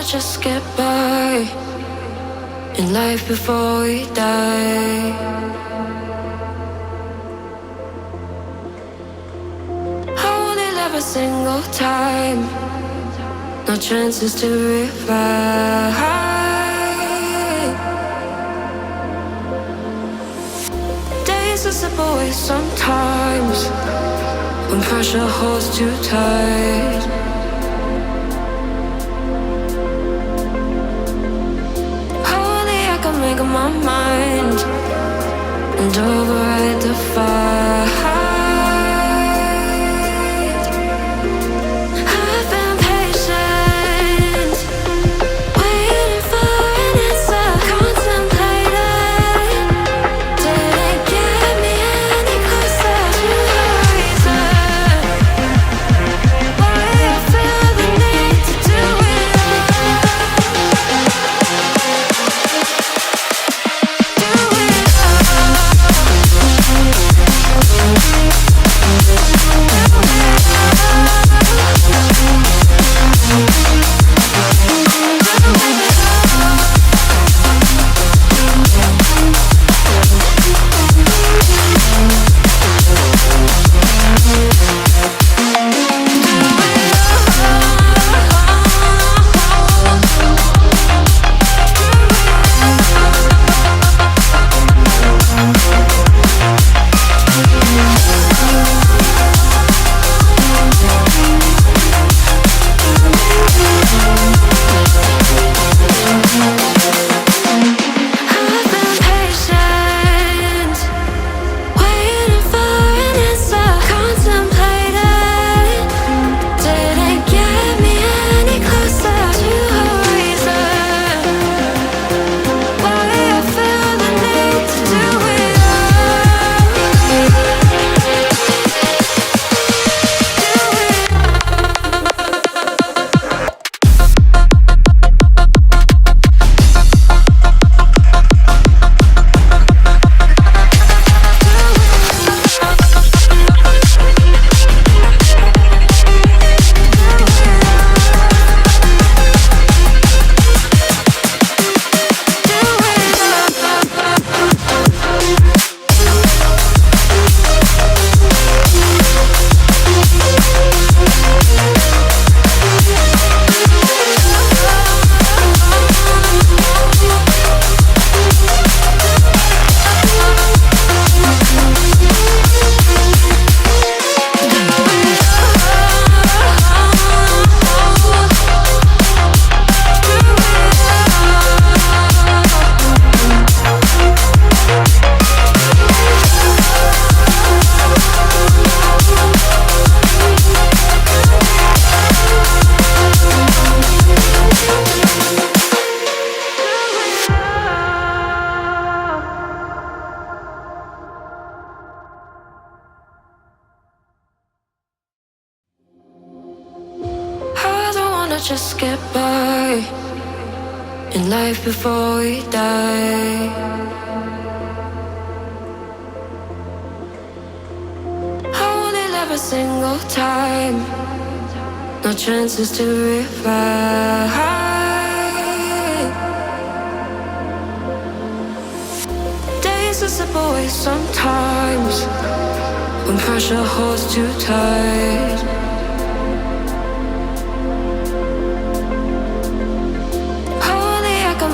just get by in life before we die. I only live a single time, no chances to revive. Days are slip away sometimes when pressure holds too tight. Make up my mind and override the fight. I've been patient, waiting for an answer, contemplating. Didn't get me any closer to the reason why I feel the need to do it all. Just get by in life before we die. I only live a single time, no chances to revive. Days are slip away sometimes when pressure holds too tight.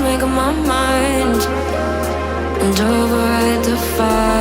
Make up my mind and override the fight.